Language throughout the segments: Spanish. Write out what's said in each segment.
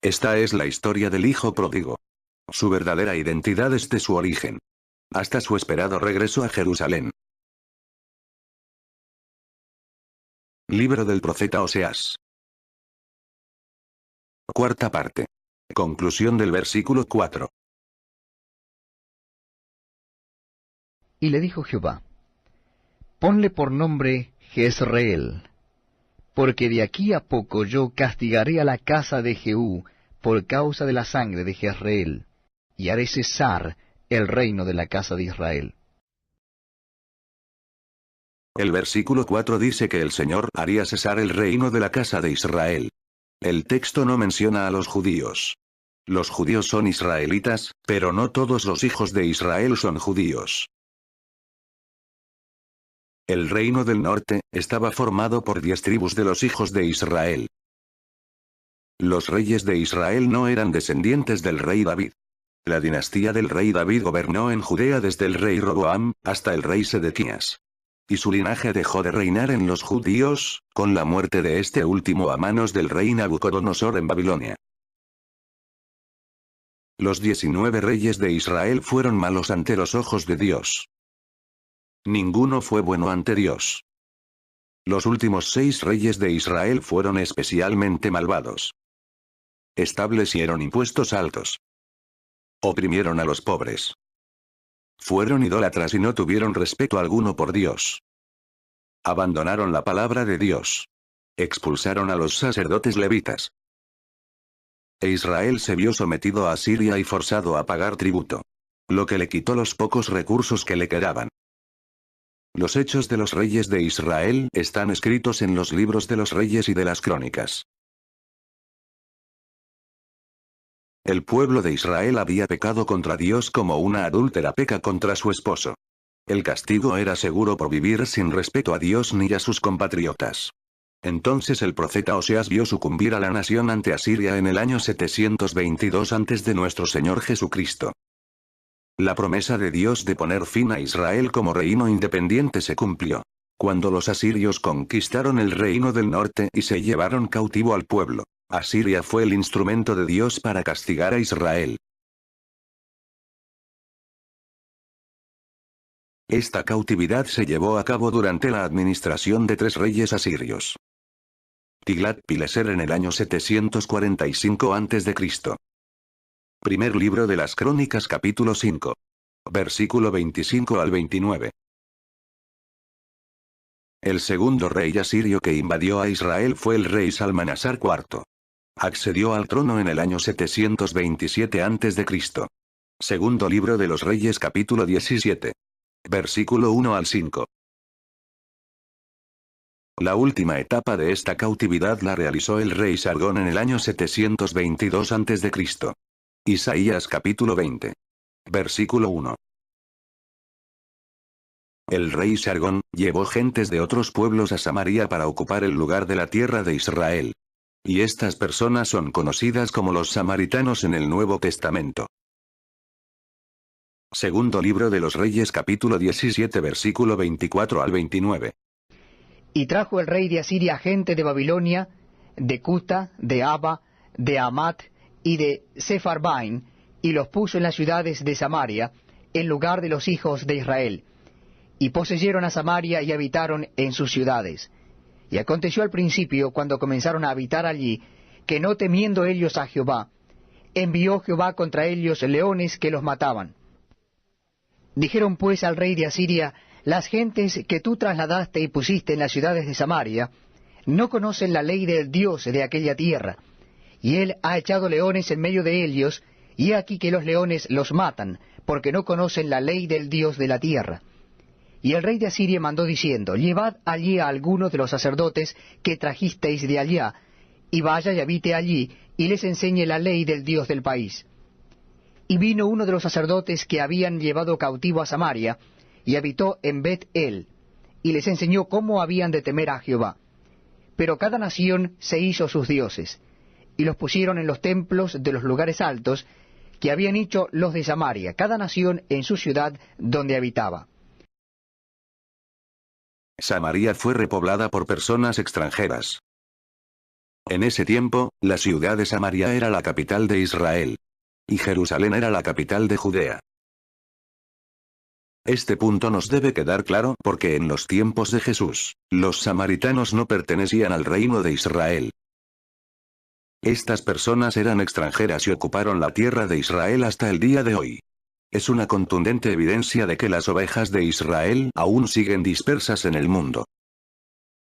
Esta es la historia del hijo pródigo. Su verdadera identidad desde su origen hasta su esperado regreso a Jerusalén. Libro del profeta Oseas. Cuarta parte. Conclusión del versículo 4. Y le dijo Jehová: Ponle por nombre Jezreel, porque de aquí a poco yo castigaré a la casa de Jehú por causa de la sangre de Jezreel, y haré cesar el reino de la casa de Israel. El versículo 4 dice que el Señor haría cesar el reino de la casa de Israel. El texto no menciona a los judíos. Los judíos son israelitas, pero no todos los hijos de Israel son judíos. El reino del norte estaba formado por 10 tribus de los hijos de Israel. Los reyes de Israel no eran descendientes del rey David. La dinastía del rey David gobernó en Judea desde el rey Roboam hasta el rey Sedequías. Y su linaje dejó de reinar en los judíos, con la muerte de este último a manos del rey Nabucodonosor en Babilonia. Los 19 reyes de Israel fueron malos ante los ojos de Dios. Ninguno fue bueno ante Dios. Los últimos 6 reyes de Israel fueron especialmente malvados. Establecieron impuestos altos. Oprimieron a los pobres. Fueron idólatras y no tuvieron respeto alguno por Dios. Abandonaron la palabra de Dios. Expulsaron a los sacerdotes levitas. E Israel se vio sometido a Asiria y forzado a pagar tributo. Lo que le quitó los pocos recursos que le quedaban. Los hechos de los reyes de Israel están escritos en los libros de los reyes y de las crónicas. El pueblo de Israel había pecado contra Dios como una adúltera peca contra su esposo. El castigo era seguro por vivir sin respeto a Dios ni a sus compatriotas. Entonces el profeta Oseas vio sucumbir a la nación ante Asiria en el año 722 antes de nuestro Señor Jesucristo. La promesa de Dios de poner fin a Israel como reino independiente se cumplió. Cuando los asirios conquistaron el reino del norte y se llevaron cautivo al pueblo, Asiria fue el instrumento de Dios para castigar a Israel. Esta cautividad se llevó a cabo durante la administración de 3 reyes asirios. Tiglat-Pileser en el año 745 a.C. Primer libro de las Crónicas capítulo 5. Versículo 25 al 29. El segundo rey asirio que invadió a Israel fue el rey Salmanasar IV. Accedió al trono en el año 727 a.C. Segundo libro de los Reyes capítulo 17. Versículo 1 al 5. La última etapa de esta cautividad la realizó el rey Sargón en el año 722 a.C. Isaías capítulo 20. Versículo 1. El rey Sargón llevó gentes de otros pueblos a Samaria para ocupar el lugar de la tierra de Israel. Y estas personas son conocidas como los samaritanos en el Nuevo Testamento. Segundo libro de los Reyes capítulo 17 versículo 24 al 29. Y trajo el rey de Asiria gente de Babilonia, de Cuta, de Aba, de Amat y de Sepharvaim, y los puso en las ciudades de Samaria, en lugar de los hijos de Israel. Y poseyeron a Samaria y habitaron en sus ciudades. Y aconteció al principio, cuando comenzaron a habitar allí, que no temiendo ellos a Jehová, envió Jehová contra ellos leones que los mataban. Dijeron pues al rey de Asiria: las gentes que tú trasladaste y pusiste en las ciudades de Samaria, no conocen la ley del Dios de aquella tierra. Y él ha echado leones en medio de ellos, y he aquí que los leones los matan, porque no conocen la ley del Dios de la tierra. Y el rey de Asiria mandó diciendo: llevad allí a algunos de los sacerdotes que trajisteis de allá, y vaya y habite allí, y les enseñe la ley del Dios del país. Y vino uno de los sacerdotes que habían llevado cautivo a Samaria, y habitó en Bet-El, y les enseñó cómo habían de temer a Jehová. Pero cada nación se hizo sus dioses, y los pusieron en los templos de los lugares altos, que habían hecho los de Samaria, cada nación en su ciudad donde habitaba. Samaria fue repoblada por personas extranjeras. En ese tiempo, la ciudad de Samaria era la capital de Israel. Y Jerusalén era la capital de Judea. Este punto nos debe quedar claro porque en los tiempos de Jesús, los samaritanos no pertenecían al reino de Israel. Estas personas eran extranjeras y ocuparon la tierra de Israel hasta el día de hoy. Es una contundente evidencia de que las ovejas de Israel aún siguen dispersas en el mundo.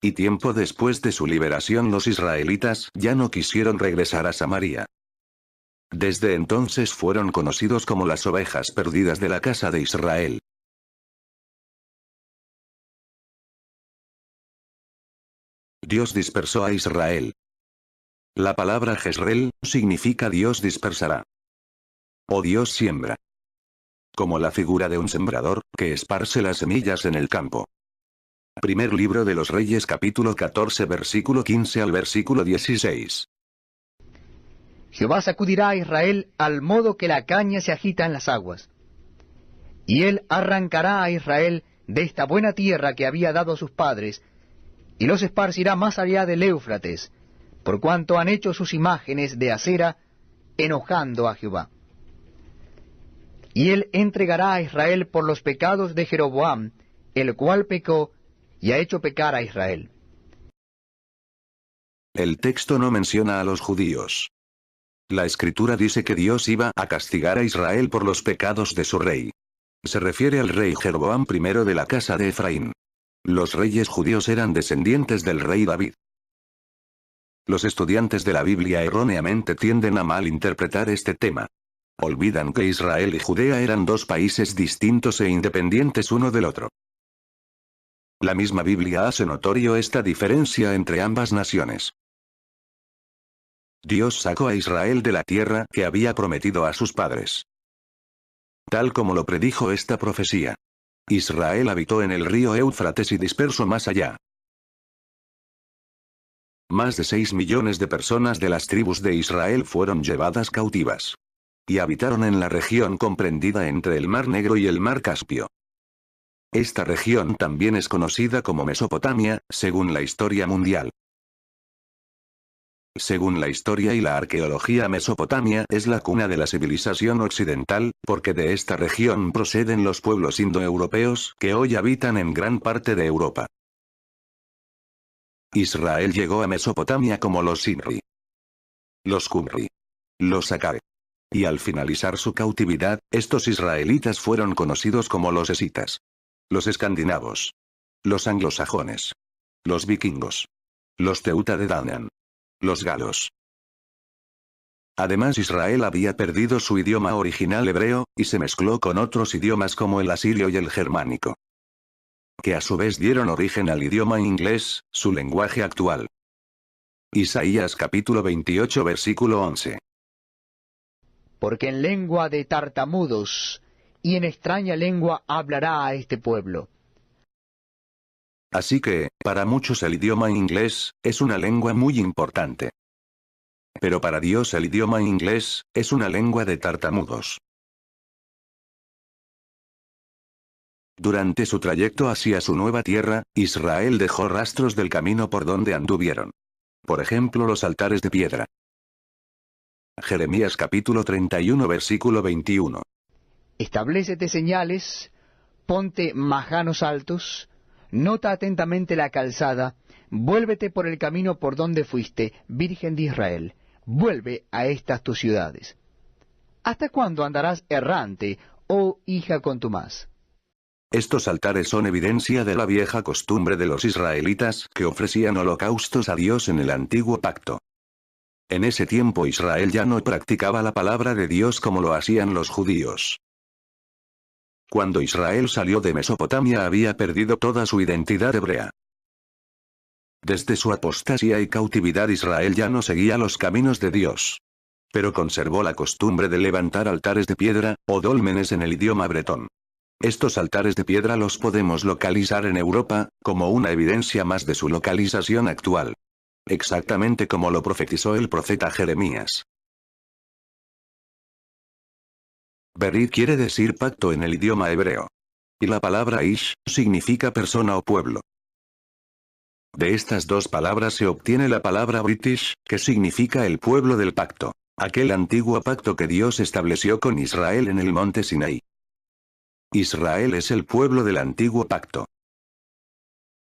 Y tiempo después de su liberación los israelitas ya no quisieron regresar a Samaria. Desde entonces fueron conocidos como las ovejas perdidas de la casa de Israel. Dios dispersó a Israel. La palabra Jezreel significa Dios dispersará. O Dios siembra. Como la figura de un sembrador, que esparce las semillas en el campo. Primer libro de los Reyes capítulo 14 versículo 15 al versículo 16. Jehová sacudirá a Israel al modo que la caña se agita en las aguas. Y él arrancará a Israel de esta buena tierra que había dado a sus padres, y los esparcirá más allá del Éufrates, por cuanto han hecho sus imágenes de acera, enojando a Jehová. Y él entregará a Israel por los pecados de Jeroboam, el cual pecó y ha hecho pecar a Israel. El texto no menciona a los judíos. La escritura dice que Dios iba a castigar a Israel por los pecados de su rey. Se refiere al rey Jeroboam I de la casa de Efraín. Los reyes judíos eran descendientes del rey David. Los estudiantes de la Biblia erróneamente tienden a malinterpretar este tema. Olvidan que Israel y Judea eran dos países distintos e independientes uno del otro. La misma Biblia hace notorio esta diferencia entre ambas naciones. Dios sacó a Israel de la tierra que había prometido a sus padres. Tal como lo predijo esta profecía. Israel habitó en el río Éufrates y disperso más allá. Más de 6 millones de personas de las tribus de Israel fueron llevadas cautivas. Y habitaron en la región comprendida entre el Mar Negro y el Mar Caspio. Esta región también es conocida como Mesopotamia, según la historia mundial. Según la historia y la arqueología, Mesopotamia es la cuna de la civilización occidental, porque de esta región proceden los pueblos indoeuropeos que hoy habitan en gran parte de Europa. Israel llegó a Mesopotamia como los Simri, los Qumri, los Acabe. Y al finalizar su cautividad, estos israelitas fueron conocidos como los escitas, los escandinavos, los anglosajones, los vikingos, los teuta de Danán, los galos. Además, Israel había perdido su idioma original hebreo, y se mezcló con otros idiomas como el asirio y el germánico, que a su vez dieron origen al idioma inglés, su lenguaje actual. Isaías capítulo 28 versículo 11. Porque en lengua de tartamudos y en extraña lengua hablará a este pueblo. Así que, para muchos el idioma inglés es una lengua muy importante. Pero para Dios el idioma inglés es una lengua de tartamudos. Durante su trayecto hacia su nueva tierra, Israel dejó rastros del camino por donde anduvieron. Por ejemplo, los altares de piedra. Jeremías capítulo 31 versículo 21. Establécete señales, ponte majanos altos, nota atentamente la calzada, vuélvete por el camino por donde fuiste, Virgen de Israel, vuelve a estas tus ciudades. ¿Hasta cuándo andarás errante, oh hija contumaz? Estos altares son evidencia de la vieja costumbre de los israelitas que ofrecían holocaustos a Dios en el antiguo pacto. En ese tiempo Israel ya no practicaba la palabra de Dios como lo hacían los judíos. Cuando Israel salió de Mesopotamia había perdido toda su identidad hebrea. Desde su apostasía y cautividad Israel ya no seguía los caminos de Dios. Pero conservó la costumbre de levantar altares de piedra, o dólmenes en el idioma bretón. Estos altares de piedra los podemos localizar en Europa, como una evidencia más de su localización actual. Exactamente como lo profetizó el profeta Jeremías. Berit quiere decir pacto en el idioma hebreo. Y la palabra Ish significa persona o pueblo. De estas dos palabras se obtiene la palabra British, que significa el pueblo del pacto. Aquel antiguo pacto que Dios estableció con Israel en el monte Sinaí. Israel es el pueblo del antiguo pacto.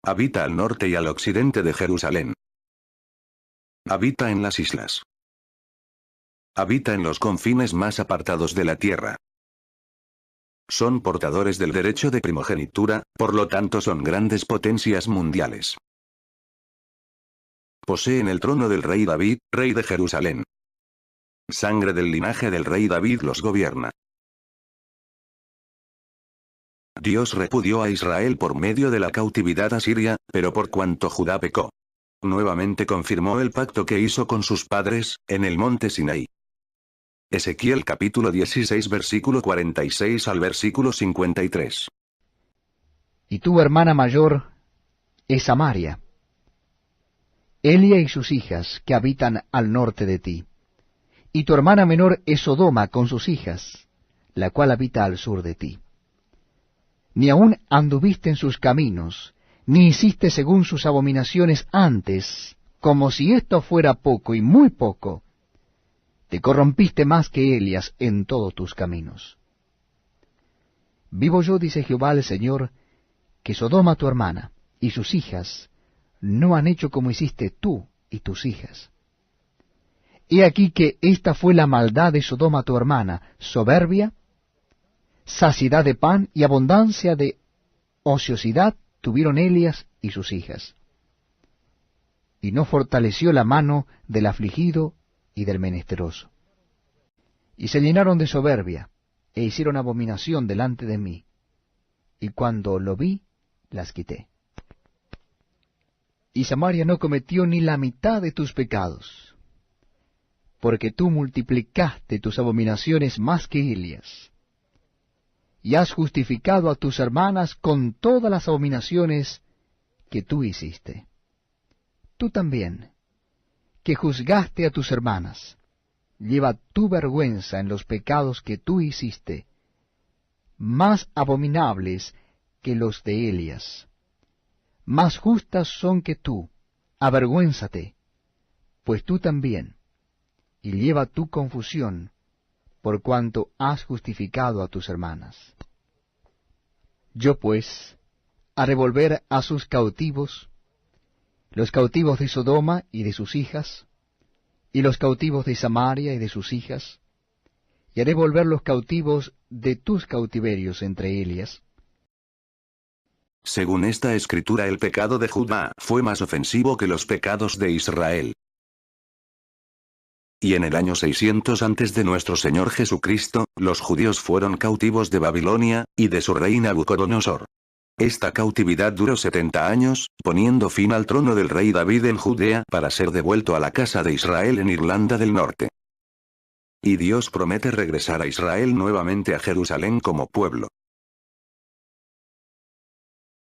Habita al norte y al occidente de Jerusalén. Habita en las islas. Habita en los confines más apartados de la tierra. Son portadores del derecho de primogenitura, por lo tanto son grandes potencias mundiales. Poseen el trono del rey David, rey de Jerusalén. Sangre del linaje del rey David los gobierna. Dios repudió a Israel por medio de la cautividad asiria, pero por cuanto Judá pecó, nuevamente confirmó el pacto que hizo con sus padres, en el monte Sinaí. Ezequiel capítulo 16 versículo 46 al versículo 53. Y tu hermana mayor es Samaria, Elia y sus hijas, que habitan al norte de ti. Y tu hermana menor es Sodoma con sus hijas, la cual habita al sur de ti. Ni aun anduviste en sus caminos, ni hiciste según sus abominaciones antes, como si esto fuera poco y muy poco. Te corrompiste más que Elias en todos tus caminos. Vivo yo, dice Jehová el Señor, que Sodoma tu hermana y sus hijas no han hecho como hiciste tú y tus hijas. He aquí que esta fue la maldad de Sodoma tu hermana, soberbia, saciedad de pan y abundancia de ociosidad tuvieron Elias y sus hijas. Y no fortaleció la mano del afligido y del menesteroso. Y se llenaron de soberbia, e hicieron abominación delante de mí, y cuando lo vi, las quité. Y Samaria no cometió ni la mitad de tus pecados, porque tú multiplicaste tus abominaciones más que Elias, y has justificado a tus hermanas con todas las abominaciones que tú hiciste. Tú también, que juzgaste a tus hermanas, lleva tu vergüenza en los pecados que tú hiciste, más abominables que los de Elias. Más justas son que tú, avergüénzate, pues tú también, y lleva tu confusión, por cuanto has justificado a tus hermanas. Yo pues, haré volver a sus cautivos, los cautivos de Sodoma y de sus hijas, y los cautivos de Samaria y de sus hijas, y haré volver los cautivos de tus cautiverios entre ellas. Según esta escritura, el pecado de Judá fue más ofensivo que los pecados de Israel. Y en el año 600 antes de nuestro Señor Jesucristo, los judíos fueron cautivos de Babilonia, y de su rey Nabucodonosor. Esta cautividad duró 70 años, poniendo fin al trono del rey David en Judea para ser devuelto a la casa de Israel en Irlanda del Norte. Y Dios promete regresar a Israel nuevamente a Jerusalén como pueblo.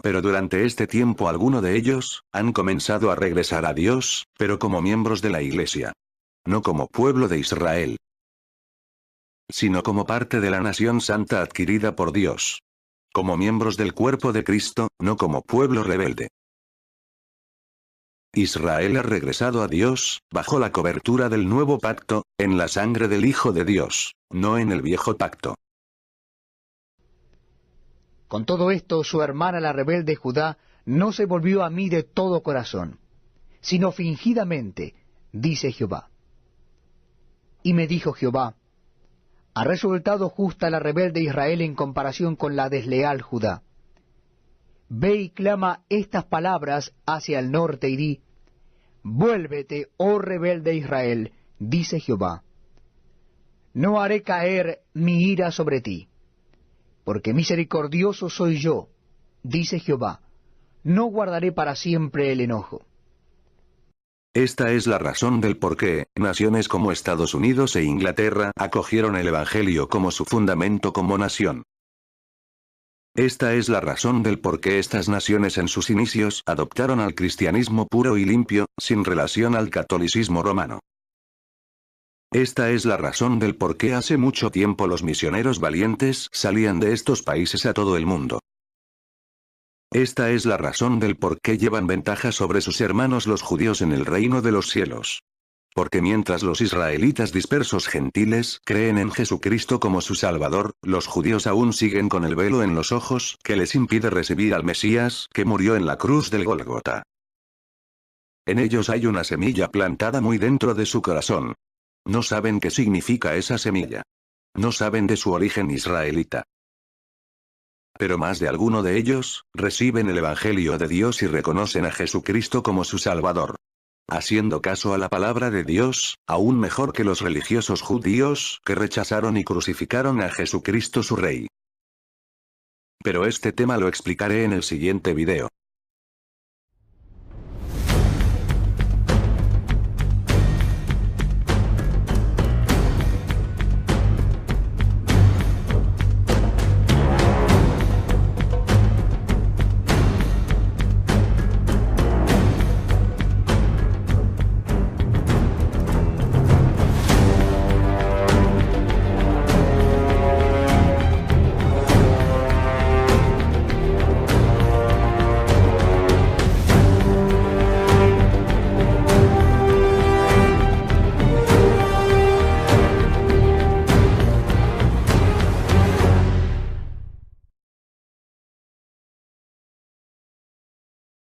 Pero durante este tiempo algunos de ellos han comenzado a regresar a Dios, pero como miembros de la Iglesia. No como pueblo de Israel, sino como parte de la nación santa adquirida por Dios. Como miembros del cuerpo de Cristo, no como pueblo rebelde. Israel ha regresado a Dios, bajo la cobertura del nuevo pacto, en la sangre del Hijo de Dios, no en el viejo pacto. Con todo esto, su hermana la rebelde Judá no se volvió a mí de todo corazón, sino fingidamente, dice Jehová. Y me dijo Jehová, ha resultado justa la rebelde Israel en comparación con la desleal Judá. Ve y clama estas palabras hacia el norte y di, vuélvete, oh rebelde Israel, dice Jehová. No haré caer mi ira sobre ti, porque misericordioso soy yo, dice Jehová. No guardaré para siempre el enojo. Esta es la razón del por qué naciones como Estados Unidos e Inglaterra acogieron el Evangelio como su fundamento como nación. Esta es la razón del por qué estas naciones en sus inicios adoptaron al cristianismo puro y limpio, sin relación al catolicismo romano. Esta es la razón del por qué hace mucho tiempo los misioneros valientes salían de estos países a todo el mundo. Esta es la razón del por qué llevan ventaja sobre sus hermanos los judíos en el reino de los cielos. Porque mientras los israelitas dispersos gentiles creen en Jesucristo como su Salvador, los judíos aún siguen con el velo en los ojos que les impide recibir al Mesías que murió en la cruz del Gólgota. En ellos hay una semilla plantada muy dentro de su corazón. No saben qué significa esa semilla. No saben de su origen israelita. Pero más de alguno de ellos reciben el Evangelio de Dios y reconocen a Jesucristo como su Salvador. Haciendo caso a la palabra de Dios, aún mejor que los religiosos judíos que rechazaron y crucificaron a Jesucristo su Rey. Pero este tema lo explicaré en el siguiente video.